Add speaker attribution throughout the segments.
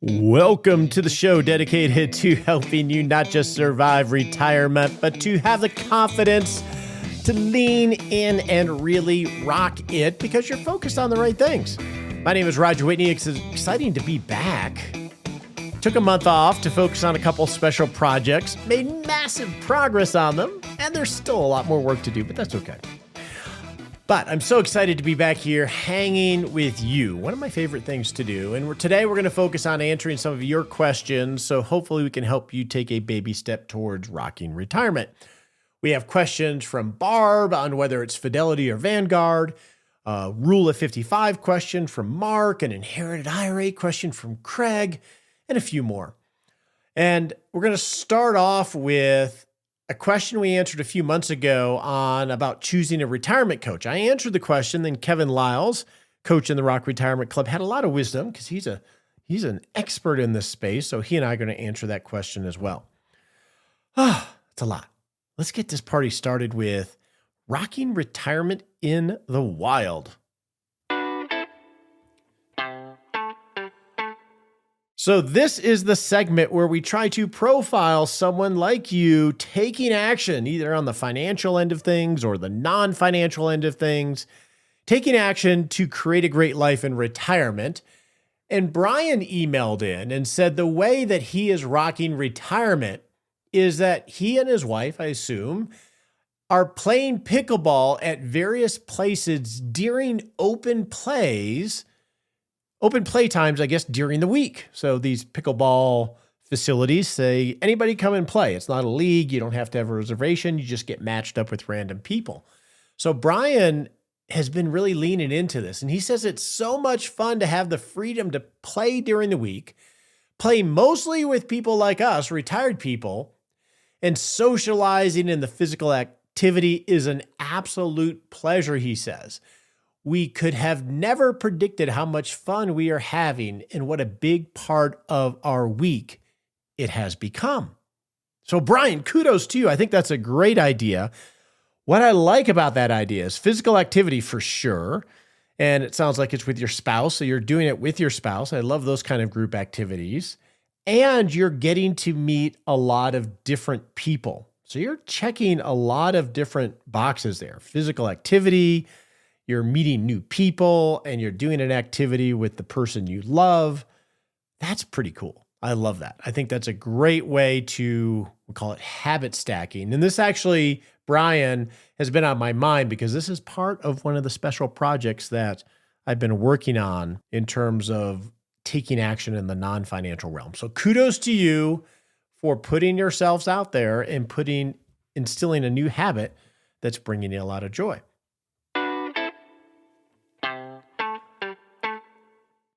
Speaker 1: Welcome to the show dedicated to helping you not just survive retirement, but to have the confidence to lean in and really rock it because you're focused on the right things. My name is Roger Whitney. It's exciting to be back. Took a month off to focus on a couple special projects, made massive progress on them, and there's still a lot more work to do, but that's okay. But I'm so excited to be back here hanging with you. One of my favorite things to do. And today we're going to focus on answering some of your questions. So hopefully we can help you take a baby step towards rocking retirement. We have questions from Barb on whether it's Fidelity or Vanguard, a Rule of 55 question from Mark, an inherited IRA question from Craig, and a few more. And we're going to start off with a question we answered a few months ago on about choosing a retirement coach. I answered the question, then Kevin Lyles, coach in the Rock Retirement Club, had a lot of wisdom because he's an expert in this space. So he and I are going to answer that question as well. It's a lot. Let's get this party started with rocking retirement in the wild. So this is the segment where we try to profile someone like you taking action, either on the financial end of things or the non-financial end of things, taking action to create a great life in retirement. And Brian emailed in and said the way that he is rocking retirement is that he and his wife, I assume, are playing pickleball at various places during open play times, I guess, during the week. So these pickleball facilities say, anybody come and play. It's not a league. You don't have to have a reservation. You just get matched up with random people. So Brian has been really leaning into this. And he says it's so much fun to have the freedom to play during the week, play mostly with people like us, retired people, and socializing in the physical activity is an absolute pleasure, he says. We could have never predicted how much fun we are having and what a big part of our week it has become. So Brian, kudos to you. I think that's a great idea. What I like about that idea is physical activity for sure. And it sounds like it's with your spouse. So you're doing it with your spouse. I love those kind of group activities. And you're getting to meet a lot of different people. So you're checking a lot of different boxes there. Physical activity, you're meeting new people, and you're doing an activity with the person you love. That's pretty cool. I love that. I think that's a great way to, we call it habit stacking. And this actually, Brian, has been on my mind because this is part of one of the special projects that I've been working on in terms of taking action in the non-financial realm. So kudos to you for putting yourselves out there and instilling a new habit that's bringing you a lot of joy.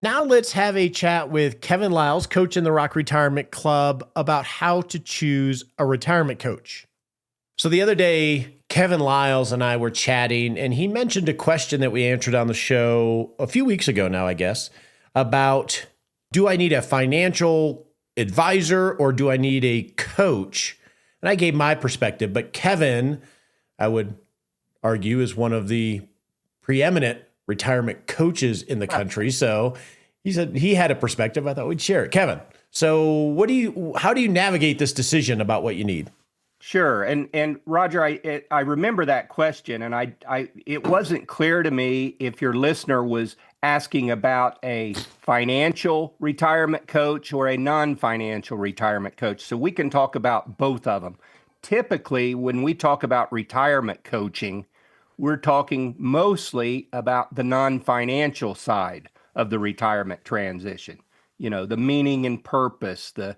Speaker 1: Now let's have a chat with Kevin Lyles, coach in the Rock Retirement Club, about how to choose a retirement coach. So the other day, Kevin Lyles and I were chatting, and he mentioned a question that we answered on the show a few weeks ago now, I guess, about do I need a financial advisor or do I need a coach? And I gave my perspective, but Kevin, I would argue, is one of the preeminent retirement coaches in the country. So he said he had a perspective. I thought we'd share it. Kevin, so how do you navigate this decision about what you need?
Speaker 2: Sure. And Roger, I remember that question, and it wasn't clear to me if your listener was asking about a financial retirement coach or a non-financial retirement coach. So we can talk about both of them. Typically, when we talk about retirement coaching, we're talking mostly about the non-financial side of the retirement transition. You know, the meaning and purpose, the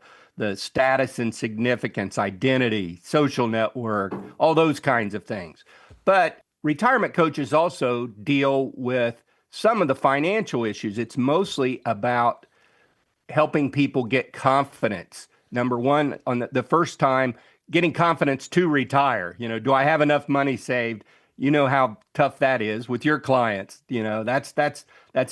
Speaker 2: status and significance, identity, social network, all those kinds of things. But retirement coaches also deal with some of the financial issues. It's mostly about helping people get confidence. Number one, on the first time, getting confidence to retire. You know, do I have enough money saved? You know how tough that is with your clients. You know, that's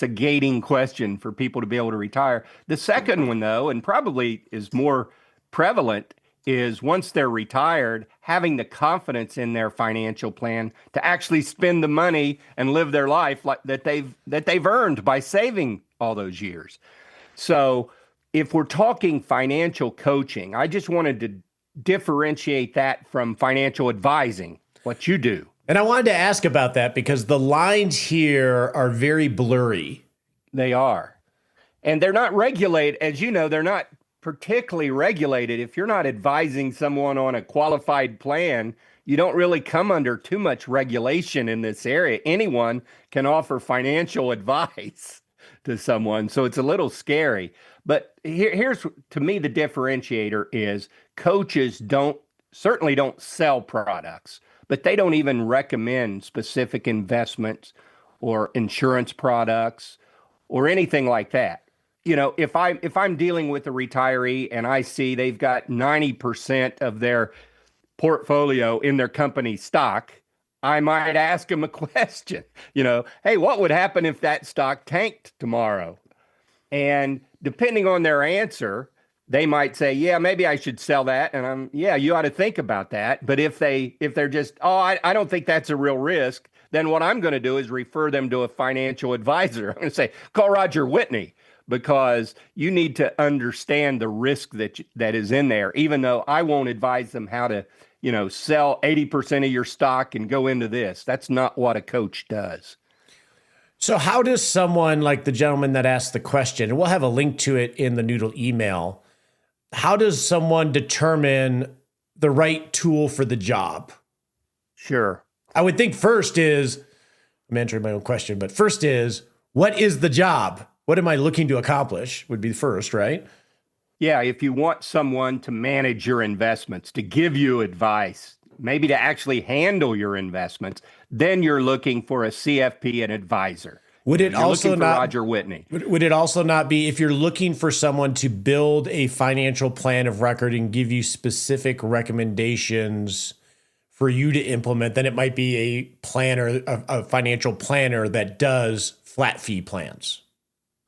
Speaker 2: a gating question for people to be able to retire. The second one, though, and probably is more prevalent, is once they're retired, having the confidence in their financial plan to actually spend the money and live their life like that they've earned by saving all those years. So if we're talking financial coaching, I just wanted to differentiate that from financial advising, what you do.
Speaker 1: And I wanted to ask about that because the lines here are very blurry.
Speaker 2: They are. And they're not regulated. As you know, they're not particularly regulated. If you're not advising someone on a qualified plan, you don't really come under too much regulation in this area. Anyone can offer financial advice to someone. So it's a little scary. But here's, to me, the differentiator is coaches certainly don't sell products, but they don't even recommend specific investments or insurance products or anything like that. You know, if I'm dealing with a retiree and I see they've got 90% of their portfolio in their company stock, I might ask them a question, you know, hey, what would happen if that stock tanked tomorrow? And depending on their answer, they might say, yeah, maybe I should sell that. And yeah, you ought to think about that. But if they're just, I don't think that's a real risk, then what I'm going to do is refer them to a financial advisor. I'm going to say, call Roger Whitney, because you need to understand the risk that is in there, even though I won't advise them how to, you know, sell 80% of your stock and go into this. That's not what a coach does.
Speaker 1: So how does someone like the gentleman that asked the question, and we'll have a link to it in the Noodle email, how does someone determine the right tool for the job?
Speaker 2: Sure.
Speaker 1: I would think first is, I'm answering my own question, but first is, what is the job? What am I looking to accomplish would be the first, right?
Speaker 2: Yeah, if you want someone to manage your investments, to give you advice, maybe to actually handle your investments, then you're looking for a CFP and advisor.
Speaker 1: Would it also not
Speaker 2: Roger Whitney?
Speaker 1: Would it also not be if you're looking for someone to build a financial plan of record and give you specific recommendations for you to implement, then it might be a planner, a financial planner that does flat fee plans?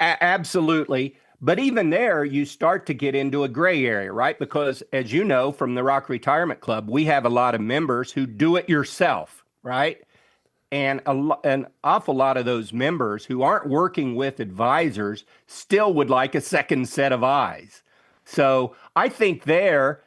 Speaker 2: Absolutely. But even there, you start to get into a gray area, right? Because as you know, from the Rock Retirement Club, we have a lot of members who do it yourself, right? And an awful lot of those members who aren't working with advisors still would like a second set of eyes. So I think there,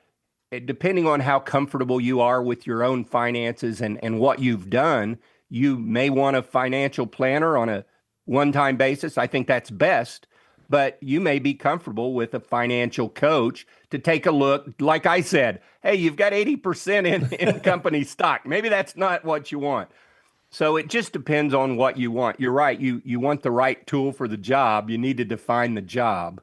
Speaker 2: depending on how comfortable you are with your own finances and what you've done, you may want a financial planner on a one-time basis. I think that's best. But you may be comfortable with a financial coach to take a look. Like I said, hey, you've got 80% in company stock. Maybe that's not what you want. So it just depends on what you want. You're right. You want the right tool for the job. You need to define the job.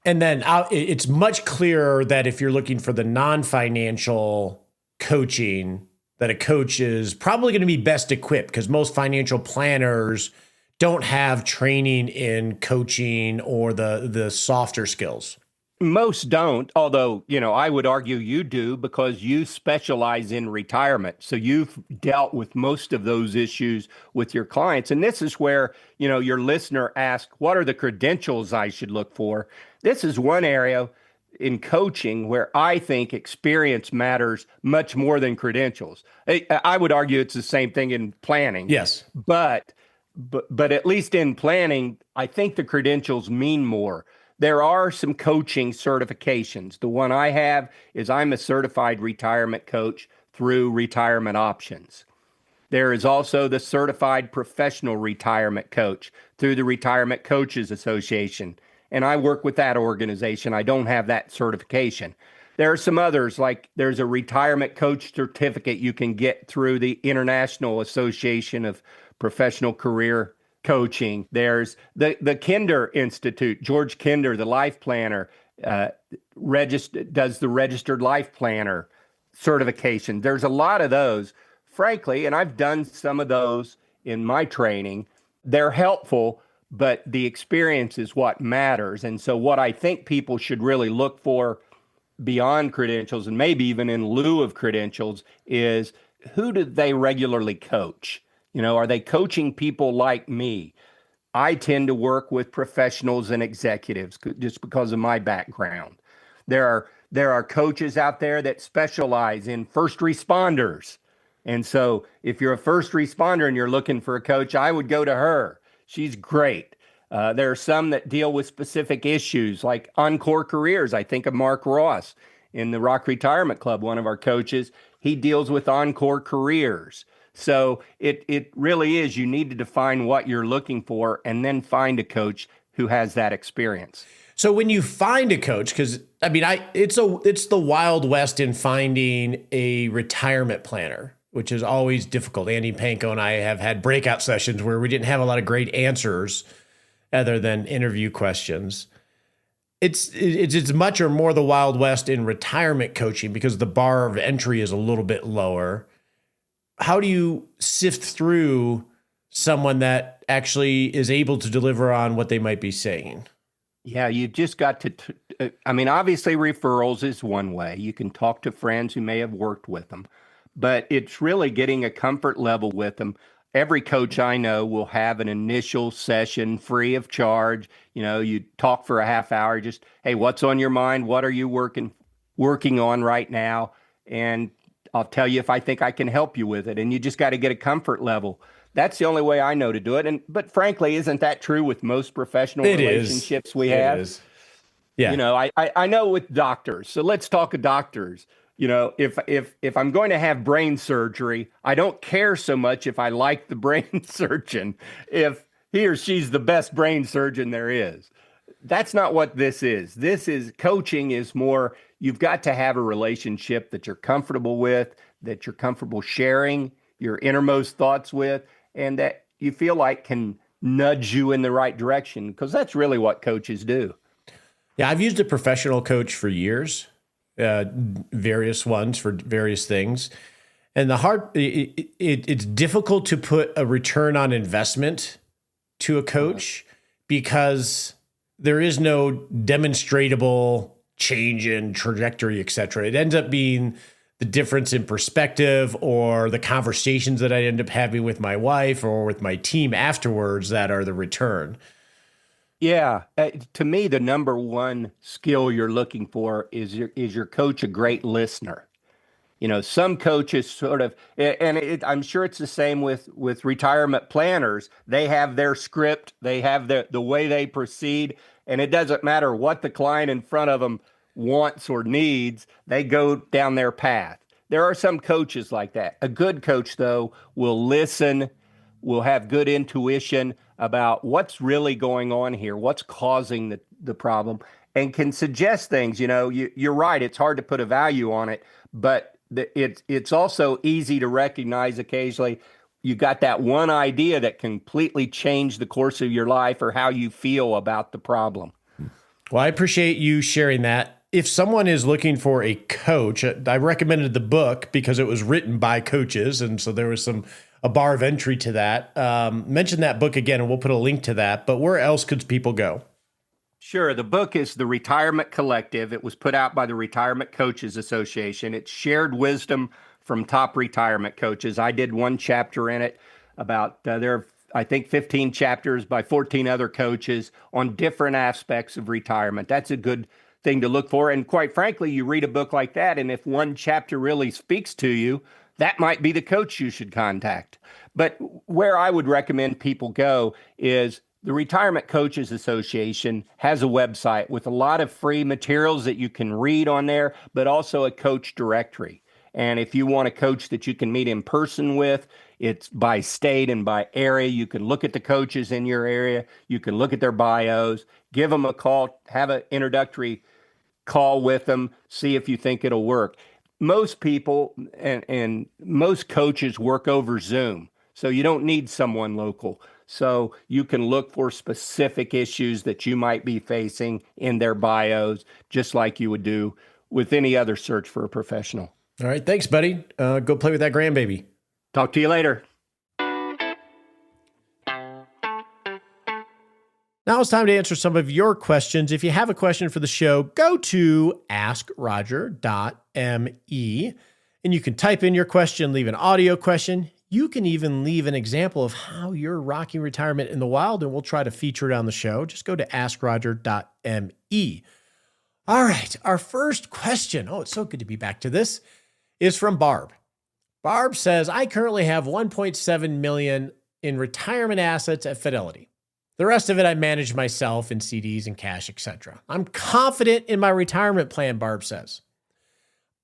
Speaker 1: And then it's much clearer that if you're looking for the non-financial coaching, that a coach is probably going to be best equipped, because most financial planners don't have training in coaching or the softer skills.
Speaker 2: Most don't, although, you know, I would argue you do, because you specialize in retirement. So you've dealt with most of those issues with your clients. And this is where, you know, your listener asked, what are the credentials I should look for? This is one area in coaching where I think experience matters much more than credentials. I would argue it's the same thing in planning.
Speaker 1: Yes.
Speaker 2: But at least in planning, I think the credentials mean more. There are some coaching certifications. The one I have is I'm a certified retirement coach through Retirement Options. There is also the certified professional retirement coach through the Retirement Coaches Association. And I work with that organization. I don't have that certification. There are some others, like there's a retirement coach certificate you can get through the International Association of Professional Career Coaching. There's the Kinder Institute. George Kinder, the life planner, does the registered life planner certification. There's a lot of those, frankly, and I've done some of those in my training. They're helpful, but the experience is what matters. And so what I think people should really look for beyond credentials, and maybe even in lieu of credentials, is who do they regularly coach? You know, are they coaching people like me? I tend to work with professionals and executives just because of my background. There are There are coaches out there that specialize in first responders. And so if you're a first responder and you're looking for a coach, I would go to her. She's great. There are some that deal with specific issues like Encore Careers. I think of Mark Ross in the Rock Retirement Club, one of our coaches. He deals with Encore Careers. So it really is, you need to define what you're looking for and then find a coach who has that experience.
Speaker 1: So when you find a coach, because I mean, it's the Wild West in finding a retirement planner, which is always difficult. Andy Panko and I have had breakout sessions where we didn't have a lot of great answers other than interview questions. It's much or more the Wild West in retirement coaching because the bar of entry is a little bit lower. How do you sift through someone that actually is able to deliver on what they might be saying?
Speaker 2: Yeah, you've just got to, I mean, obviously referrals is one way. You can talk to friends who may have worked with them, but it's really getting a comfort level with them. Every coach I know will have an initial session free of charge. You know, you talk for a half hour, just, hey, what's on your mind? What are you working on right now? And I'll tell you if I think I can help you with it. And you just got to get a comfort level. That's the only way I know to do it. But frankly, isn't that true with most professional relationships we have?
Speaker 1: It is. Yeah.
Speaker 2: You know, I know with doctors. So let's talk of doctors. You know, if I'm going to have brain surgery, I don't care so much if I like the brain surgeon, if he or she's the best brain surgeon there is. That's not what this is. Coaching is more, you've got to have a relationship that you're comfortable with, that you're comfortable sharing your innermost thoughts with, and that you feel like can nudge you in the right direction, because that's really what coaches do.
Speaker 1: Yeah, I've used a professional coach for years, various ones for various things. And it's difficult to put a return on investment to a coach because there is no demonstrable change in trajectory, et cetera. It ends up being the difference in perspective or the conversations that I end up having with my wife or with my team afterwards that are the return.
Speaker 2: Yeah, to me, the number one skill you're looking for is your coach a great listener. You know, some coaches sort of, and I'm sure it's the same with retirement planners. They have their script, they have the way they proceed, and it doesn't matter what the client in front of them wants or needs, they go down their path. There are some coaches like that. A good coach, though, will listen, will have good intuition about what's really going on here, what's causing the problem, and can suggest things. You know, you're right, it's hard to put a value on it, but it's also easy to recognize occasionally you got that one idea that completely changed the course of your life or how you feel about the problem.
Speaker 1: Well, I appreciate you sharing that. If someone is looking for a coach, I recommended the book because it was written by coaches, and so there was a bar of entry to that. Mention that book again, and we'll put a link to that. But where else could people go?
Speaker 2: Sure. The book is The Retirement Collective. It was put out by the Retirement Coaches Association. It's shared wisdom from top retirement coaches. I did one chapter in it about there are, I think, 15 chapters by 14 other coaches on different aspects of retirement. That's a good thing to look for. And quite frankly, you read a book like that, and if one chapter really speaks to you, that might be the coach you should contact. But where I would recommend people go is the Retirement Coaches Association has a website with a lot of free materials that you can read on there, but also a coach directory. And if you want a coach that you can meet in person with, it's by state and by area. You can look at the coaches in your area. You can look at their bios, give them a call, have an introductory call with them, see if you think it'll work. Most people and most coaches work over Zoom, so you don't need someone local. So you can look for specific issues that you might be facing in their bios, just like you would do with any other search for a professional.
Speaker 1: All right. Thanks, buddy. Go play with that grandbaby.
Speaker 2: Talk to you later.
Speaker 1: Now it's time to answer some of your questions. If you have a question for the show, go to askroger.me and you can type in your question, leave an audio question. You can even leave an example of how you're rocking retirement in the wild, and we'll try to feature it on the show. Just go to askroger.me. All right. Our first question. Oh, it's so good to be back to this. Is from Barb. Barb says, I currently have 1.7 million in retirement assets at Fidelity. The rest of it I manage myself in CDs and cash, etc. I'm confident in my retirement plan, Barb says.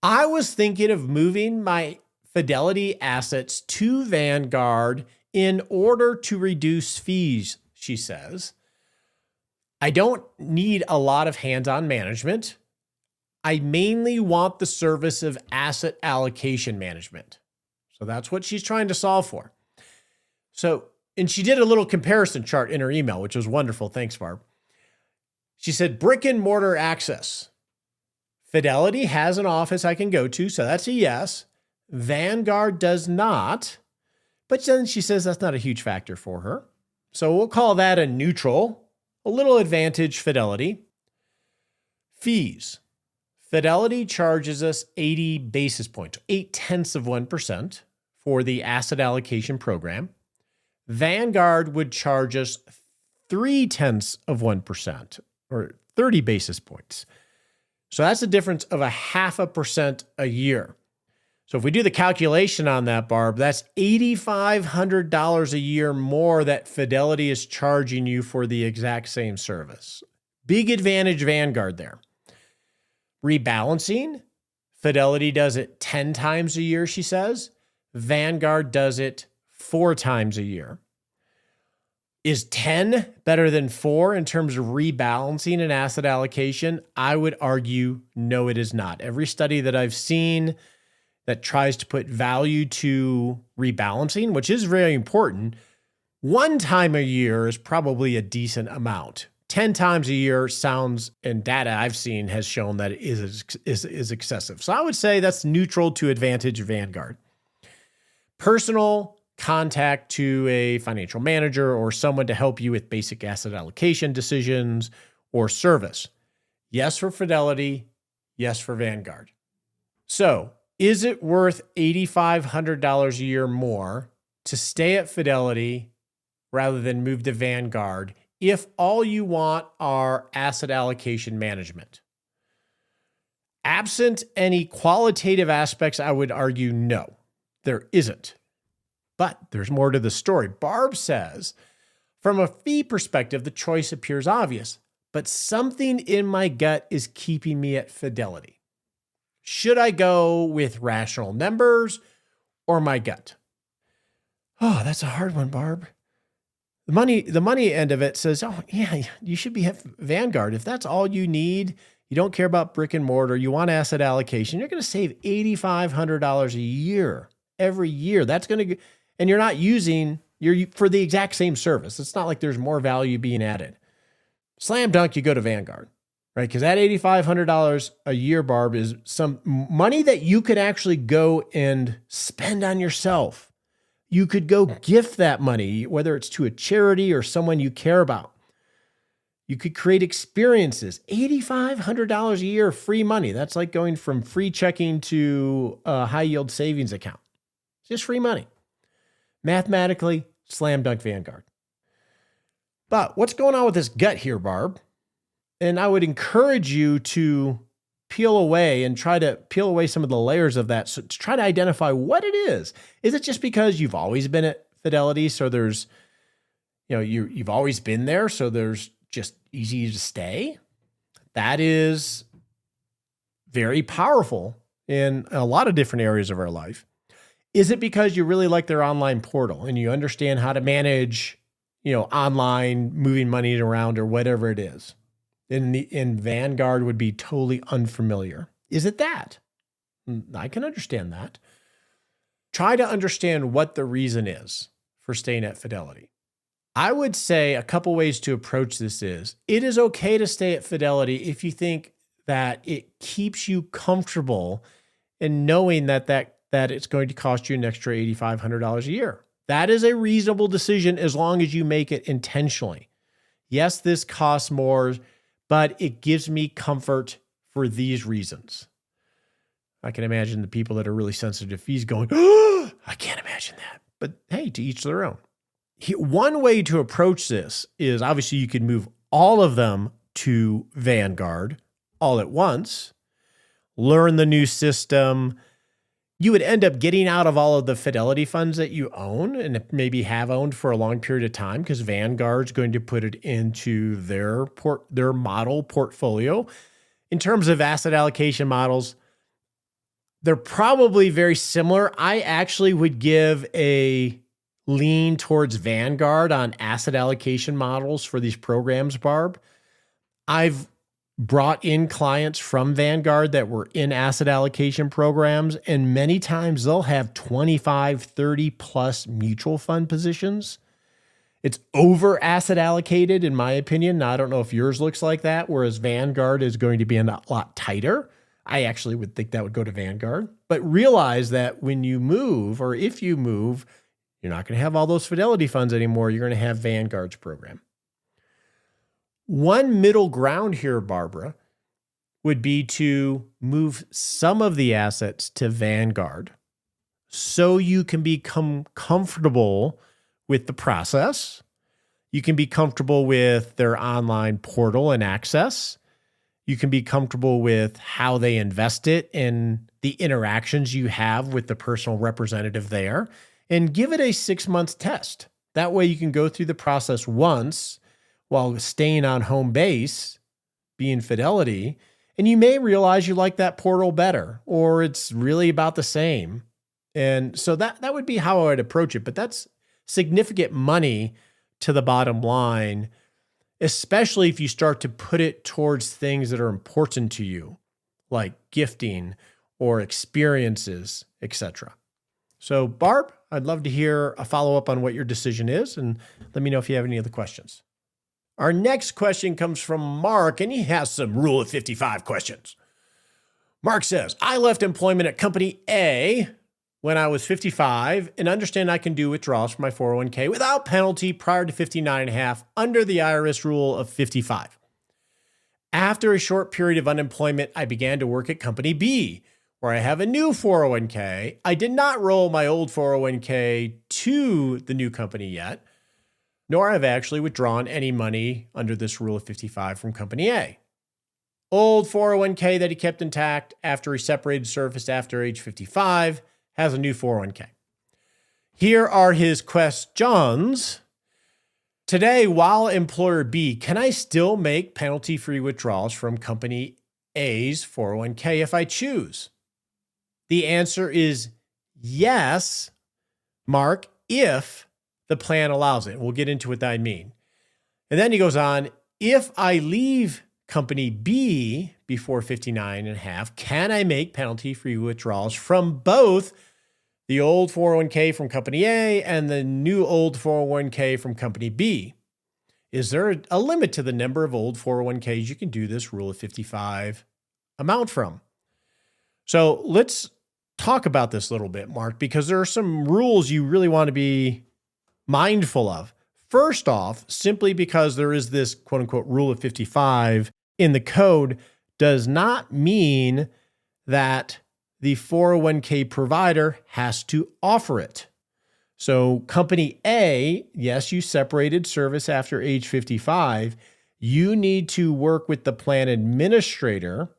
Speaker 1: I was thinking of moving my Fidelity assets to Vanguard in order to reduce fees, she says. I don't need a lot of hands-on management. I mainly want the service of asset allocation management. So that's what she's trying to solve for. So, and she did a little comparison chart in her email, which was wonderful. Thanks, Barb. She said, brick and mortar access. Fidelity has an office I can go to, so that's a yes. Vanguard does not. But then she says that's not a huge factor for her. So we'll call that a neutral, a little advantage Fidelity. Fees. Fidelity charges us 80 basis points, 0.8% for the asset allocation program. Vanguard would charge us 0.3% or 30 basis points. So that's a difference of 0.5% a year. So if we do the calculation on that, Barb, that's $8,500 a year more that Fidelity is charging you for the exact same service. Big advantage Vanguard there. Rebalancing, Fidelity does it 10 times a year, she says. Vanguard does it 4 times a year. Is 10 better than 4 in terms of rebalancing and asset allocation? I would argue, no, it is not. Every study that I've seen that tries to put value to rebalancing, which is very important, 1 time a year is probably a decent amount. 10 times a year sounds, and data I've seen has shown that it is excessive. So I would say that's neutral to advantage Vanguard. Personal contact to a financial manager or someone to help you with basic asset allocation decisions or service. Yes for Fidelity, yes for Vanguard. So is it worth $8,500 a year more to stay at Fidelity rather than move to Vanguard if all you want are asset allocation management? Absent any qualitative aspects, I would argue no, there isn't. But there's more to the story. Barb says, from a fee perspective, the choice appears obvious, but something in my gut is keeping me at Fidelity. Should I go with rational numbers or my gut? Oh, that's a hard one, Barb. The money end of it says, oh, yeah, you should be at Vanguard. If that's all you need, you don't care about brick and mortar, you want asset allocation, you're going to save $8,500 a year every year. That's going to, and you're not using, you're for the exact same service. It's not like there's more value being added. Slam dunk, you go to Vanguard, right? Because that $8,500 a year, Barb, is some money that you could actually go and spend on yourself. You could go gift that money, whether it's to a charity or someone you care about. You could create experiences. $8,500 a year, free money. That's like going from free checking to a high yield savings account. It's just free money. Mathematically, slam dunk Vanguard. But what's going on with this gut here, Barb? And I would encourage you to peel away and try to peel away some of the layers of that. So to try to identify what it is. Is it just because you've always been at Fidelity? So there's, you've always been there. So there's just easy to stay. That is very powerful in a lot of different areas of our life. Is it because you really like their online portal and you understand how to manage, online moving money around or whatever it is? In Vanguard would be totally unfamiliar. Is it that? I can understand that. Try to understand what the reason is for staying at Fidelity. I would say a couple ways to approach this is, it is okay to stay at Fidelity if you think that it keeps you comfortable in knowing that it's going to cost you an extra $8,500 a year. That is a reasonable decision as long as you make it intentionally. Yes, this costs more, but it gives me comfort for these reasons. I can imagine the people that are really sensitive to fees going, oh, I can't imagine that. But hey, to each their own. One way to approach this is obviously you could move all of them to Vanguard, all at once, learn the new system, you would end up getting out of all of the Fidelity funds that you own and maybe have owned for a long period of time because Vanguard's going to put it into their model portfolio. In terms of asset allocation models, they're probably very similar. I actually would give a lean towards Vanguard on asset allocation models for these programs, Barb. I've brought in clients from Vanguard that were in asset allocation programs, and many times they'll have 25, 30 plus mutual fund positions. It's over asset allocated, in my opinion. Now, I don't know if yours looks like that, whereas Vanguard is going to be a lot tighter. I actually would think that would go to Vanguard. But realize that when you move, or if you move, you're not going to have all those Fidelity funds anymore. You're going to have Vanguard's program. One middle ground here, Barbara, would be to move some of the assets to Vanguard so you can become comfortable with the process. You can be comfortable with their online portal and access. You can be comfortable with how they invest it and the interactions you have with the personal representative there, and give it a 6 month test. That way you can go through the process once while staying on home base, being Fidelity, and you may realize you like that portal better, or it's really about the same. And so that would be how I would approach it. But that's significant money to the bottom line, especially if you start to put it towards things that are important to you, like gifting or experiences, etc. So Barb, I'd love to hear a follow-up on what your decision is, and let me know if you have any other questions. Our next question comes from Mark, and he has some Rule of 55 questions. Mark says, I left employment at company A when I was 55 and understand I can do withdrawals from my 401k without penalty prior to 59 and a half under the IRS rule of 55. After a short period of unemployment, I began to work at company B, where I have a new 401k. I did not roll my old 401k to the new company yet, nor have I actually withdrawn any money under this rule of 55 from company A. Old 401k that he kept intact after he separated service after age 55 has a new 401k. Here are his questions. Today, while employer B, can I still make penalty-free withdrawals from company A's 401k if I choose? The answer is yes, Mark, if the plan allows it. We'll get into what that means. And then he goes on, if I leave company B before 59 and a half, can I make penalty-free withdrawals from both the old 401k from company A and the new old 401k from company B? Is there a limit to the number of old 401ks you can do this rule of 55 amount from? So let's talk about this a little bit, Mark, because there are some rules you really want to be mindful of. First off, simply because there is this quote unquote rule of 55 in the code does not mean that the 401k provider has to offer it. So company A, yes, you separated service after age 55. You need to work with the plan administrator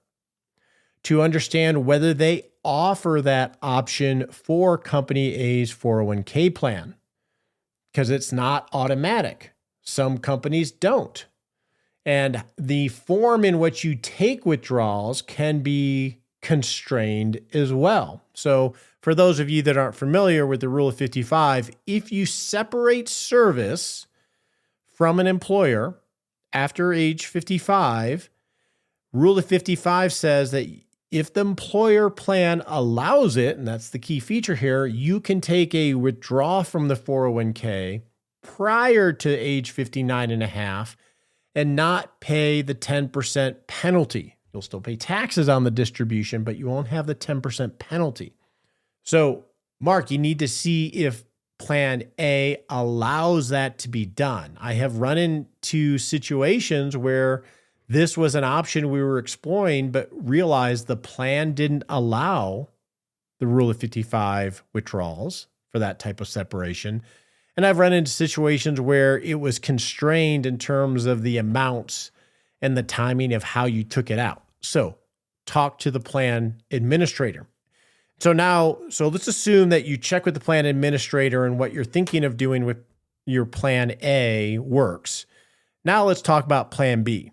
Speaker 1: to understand whether they offer that option for company A's 401k plan, because it's not automatic. Some companies don't. And the form in which you take withdrawals can be constrained as well. So for those of you that aren't familiar with the rule of 55, if you separate service from an employer after age 55, rule of 55 says that if the employer plan allows it, and that's the key feature here, you can take a withdrawal from the 401k prior to age 59 and a half and not pay the 10% penalty. You'll still pay taxes on the distribution, but you won't have the 10% penalty. So, Mark, you need to see if Plan A allows that to be done. I have run into situations where this was an option we were exploring, but realized the plan didn't allow the rule of 55 withdrawals for that type of separation. And I've run into situations where it was constrained in terms of the amounts and the timing of how you took it out. So talk to the plan administrator. So let's assume that you check with the plan administrator and what you're thinking of doing with your plan A works. Now let's talk about plan B,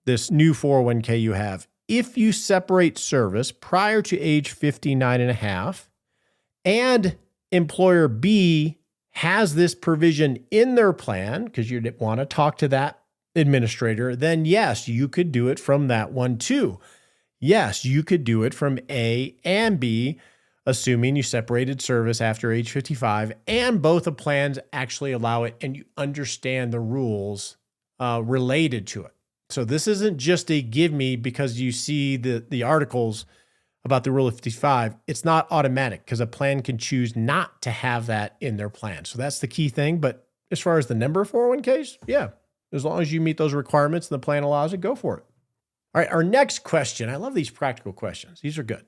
Speaker 1: this new 401k you have. If you separate service prior to age 59 and a half, and employer B has this provision in their plan, because you want to talk to that administrator, then yes, you could do it from that one too. Yes, you could do it from A and B, assuming you separated service after age 55, and both the plans actually allow it, and you understand the rules related to it. So this isn't just a give me because you see the articles about the rule of 55. It's not automatic because a plan can choose not to have that in their plan. So that's the key thing. But as far as the number of 401ks, yeah, as long as you meet those requirements and the plan allows it, go for it. All right, our next question. I love these practical questions. These are good.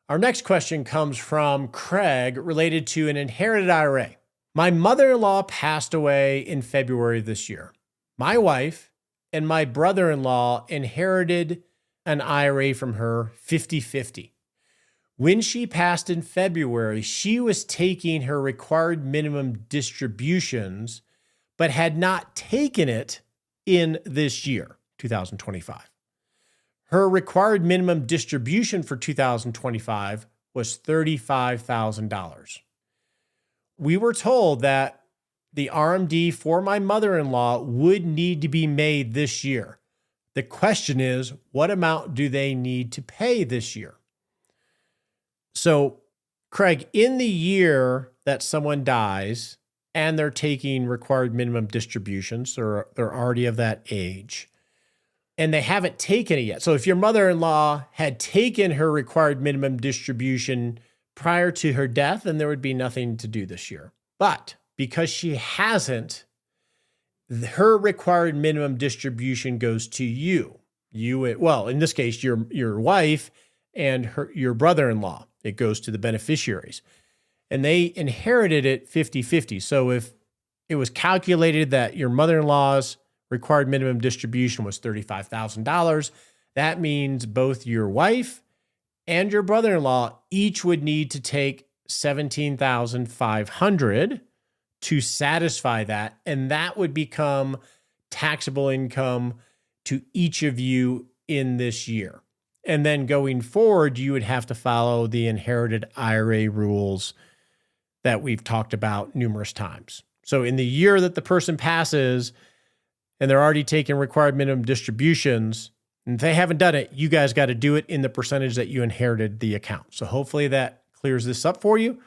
Speaker 1: Our next question comes from Craig related to an inherited IRA. My mother-in-law passed away in February of this year. My wife and my brother-in-law inherited an IRA from her 50-50. When she passed in February, she was taking her required minimum distributions, but had not taken it in this year, 2025. Her required minimum distribution for 2025 was $35,000. We were told that the RMD for my mother-in-law would need to be made this year. The question is, what amount do they need to pay this year? So, Craig, in the year that someone dies and they're taking required minimum distributions, or they're already of that age, and they haven't taken it yet. So if your mother-in-law had taken her required minimum distribution prior to her death, then there would be nothing to do this year. But because she hasn't, her required minimum distribution goes to you. Well, in this case, your wife and your brother-in-law. It goes to the beneficiaries. And they inherited it 50-50. So if it was calculated that your mother-in-law's required minimum distribution was $35,000, that means both your wife and your brother-in-law each would need to take $17,500 to satisfy that, and that would become taxable income to each of you in this year. And then going forward, you would have to follow the inherited IRA rules that we've talked about numerous times. So in the year that the person passes and they're already taking required minimum distributions, and if they haven't done it, you guys got to do it in the percentage that you inherited the account. So hopefully that clears this up for you.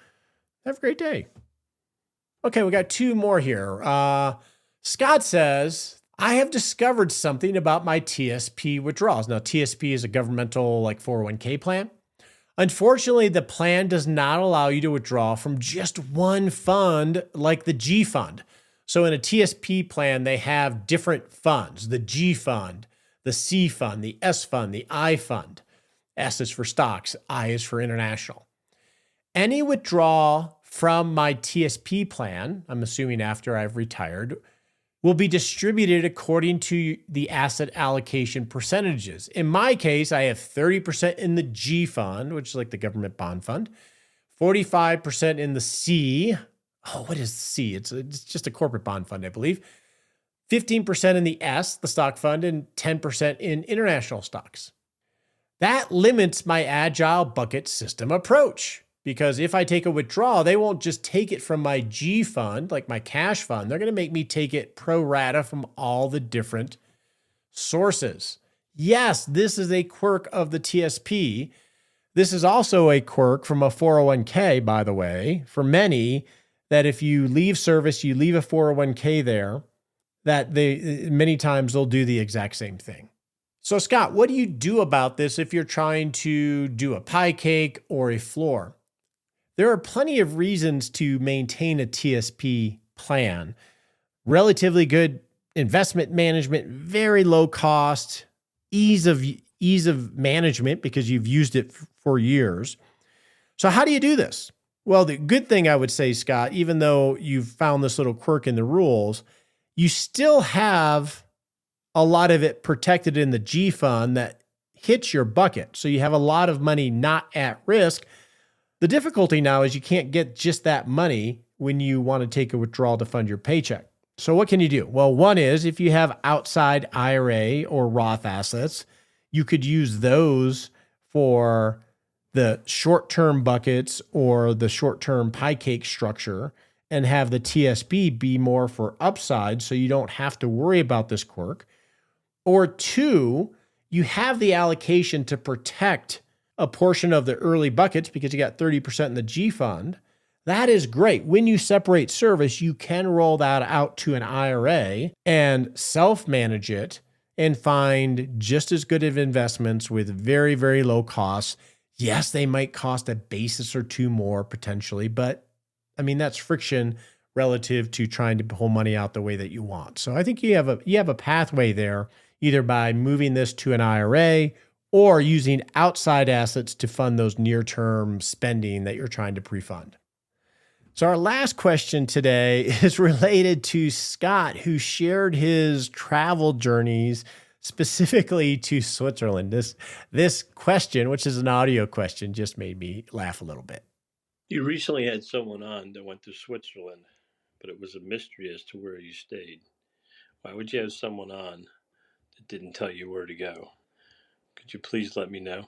Speaker 1: Have a great day. Okay, we got two more here. Scott says, I have discovered something about my TSP withdrawals. Now, TSP is a governmental 401k plan. Unfortunately, the plan does not allow you to withdraw from just one fund like the G fund. So in a TSP plan, they have different funds, the G fund, the C fund, the S fund, the I fund. S is for stocks, I is for international. Any withdrawal from my TSP plan, I'm assuming after I've retired, will be distributed according to the asset allocation percentages. In my case, I have 30% in the G fund, which is like the government bond fund, 45% in the C. Oh, what is C? It's just a corporate bond fund, I believe. 15% in the S, the stock fund, and 10% in international stocks. That limits my agile bucket system approach. Because if I take a withdrawal, they won't just take it from my G fund, like my cash fund. They're going to make me take it pro rata from all the different sources. Yes, this is a quirk of the TSP. This is also a quirk from a 401k, by the way, for many, that if you leave service, you leave a 401k there, that many times they'll do the exact same thing. So Scott, what do you do about this if you're trying to do a pie cake or a floor? There are plenty of reasons to maintain a TSP plan. Relatively good investment management, very low cost, ease of management because you've used it for years. So how do you do this? Well, the good thing I would say, Scott, even though you've found this little quirk in the rules, you still have a lot of it protected in the G fund that hits your bucket. So you have a lot of money not at risk. The difficulty now is you can't get just that money when you want to take a withdrawal to fund your paycheck. So what can you do? Well, one is if you have outside IRA or Roth assets, you could use those for the short-term buckets or the short-term pie cake structure and have the TSB be more for upside so you don't have to worry about this quirk. Or two, you have the allocation to protect a portion of the early buckets because you got 30% in the G fund. That is great. When you separate service, you can roll that out to an IRA and self-manage it and find just as good of investments with very, very low costs. Yes, they might cost a basis or two more potentially, but I mean, that's friction relative to trying to pull money out the way that you want. So I think you have a pathway there, either by moving this to an IRA or using outside assets to fund those near-term spending that you're trying to pre-fund. So our last question today is related to Scott, who shared his travel journeys specifically to Switzerland. This question, which is an audio question, just made me laugh a little bit.
Speaker 3: You recently had someone on that went to Switzerland, but it was a mystery as to where you stayed. Why would you have someone on that didn't tell you where to go? Could you please let me know?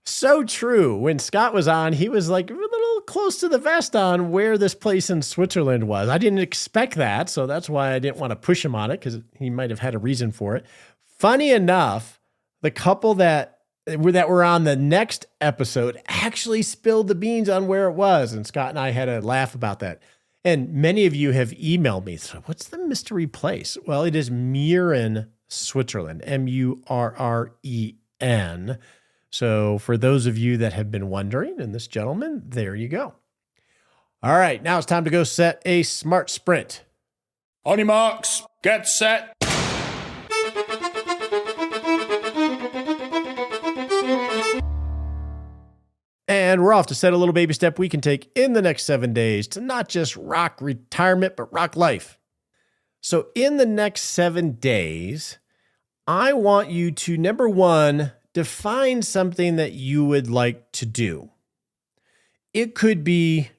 Speaker 1: So true. When Scott was on, he was like a little close to the vest on where this place in Switzerland was. I didn't expect that, so that's why I didn't want to push him on it, because he might have had a reason for it. Funny enough, the couple that were on the next episode actually spilled the beans on where it was, and Scott and I had a laugh about that. And many of you have emailed me, so what's the mystery place? Well, it is Murren, Switzerland, Murren. So for those of you that have been wondering, and this gentleman, there you go. All right, now it's time to go set a smart sprint.
Speaker 4: On your marks, get set.
Speaker 1: And we're off to set a little baby step we can take in the next 7 days to not just rock retirement, but rock life. So in the next 7 days, I want you to, number one, define something that you would like to do. It could be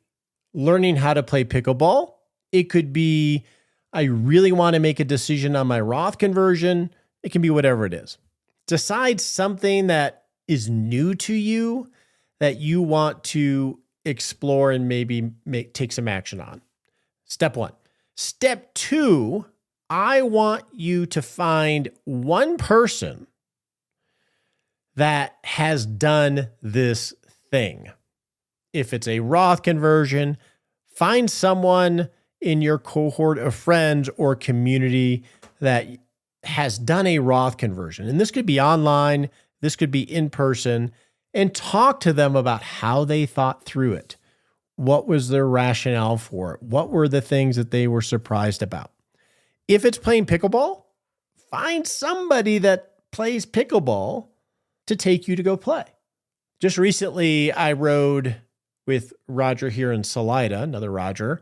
Speaker 1: learning how to play pickleball. It could be, I really want to make a decision on my Roth conversion. It can be whatever it is. Decide something that is new to you that you want to explore and maybe take some action on. Step one. Step two, I want you to find one person that has done this thing. If it's a Roth conversion, find someone in your cohort of friends or community that has done a Roth conversion. And this could be online, this could be in person, and talk to them about how they thought through it. What was their rationale for it? What were the things that they were surprised about? If it's playing pickleball, find somebody that plays pickleball to take you to go play. Just recently, I rode with Roger here in Salida, another Roger,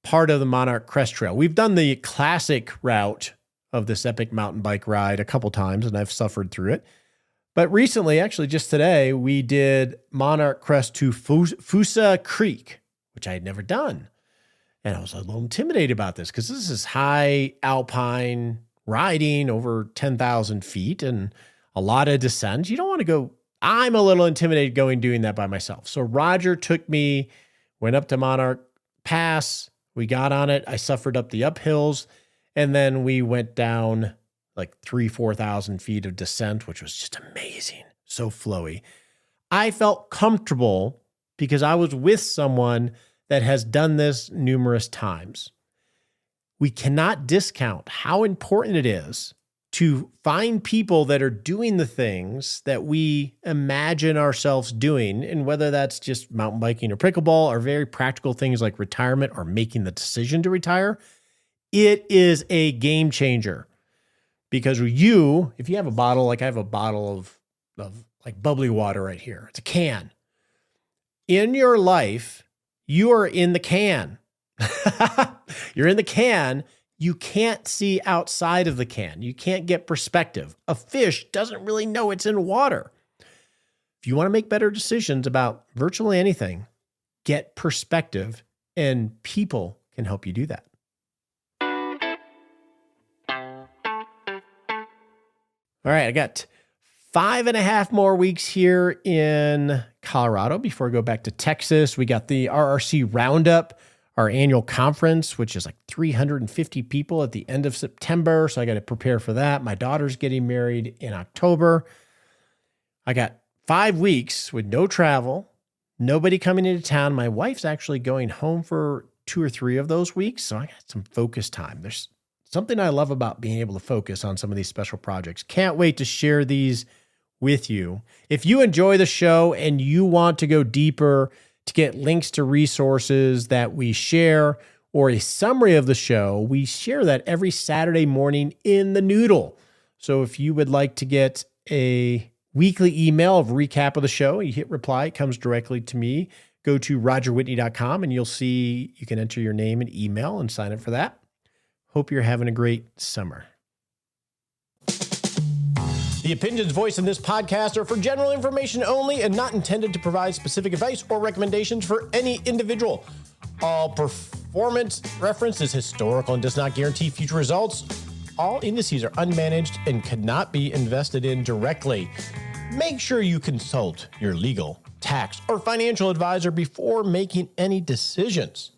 Speaker 1: part of the Monarch Crest Trail. We've done the classic route of this epic mountain bike ride a couple times, and I've suffered through it. But recently, actually just today, we did Monarch Crest to Fusa Creek, which I had never done. And I was a little intimidated about this because this is high alpine riding over 10,000 feet and a lot of descent. You don't want to go. I'm a little intimidated doing that by myself. So Roger took me, went up to Monarch Pass. We got on it. I suffered up the uphills. And then we went down like 4,000 feet of descent, which was just amazing. So flowy. I felt comfortable because I was with someone that has done this numerous times. We cannot discount how important it is to find people that are doing the things that we imagine ourselves doing, and whether that's just mountain biking or pickleball or very practical things like retirement or making the decision to retire. It is a game changer because if you have a bottle, like I have a bottle of like bubbly water right here, it's a can. In your life, you are in the can. You're in the can. You can't see outside of the can. You can't get perspective. A fish doesn't really know it's in water. If you want to make better decisions about virtually anything, get perspective, and people can help you do that. All right, I got 5.5 more weeks here in Colorado before I go back to Texas. We got the RRC Roundup, our annual conference, which is like 350 people at the end of September. So I got to prepare for that. My daughter's getting married in October. I got 5 weeks with no travel, nobody coming into town. My wife's actually going home for 2 or 3 of those weeks. So I got some focus time. There's something I love about being able to focus on some of these special projects. Can't wait to share these with you. If you enjoy the show and you want to go deeper to get links to resources that we share or a summary of the show, we share that every Saturday morning in the Noodle. So if you would like to get a weekly email of recap of the show, you hit reply, it comes directly to me. Go to rogerwhitney.com and you'll see you can enter your name and email and sign up for that. Hope you're having a great summer. The opinions voiced in this podcast are for general information only and not intended to provide specific advice or recommendations for any individual. All performance reference is historical and does not guarantee future results. All indices are unmanaged and cannot be invested in directly. Make sure you consult your legal, tax, or financial advisor before making any decisions.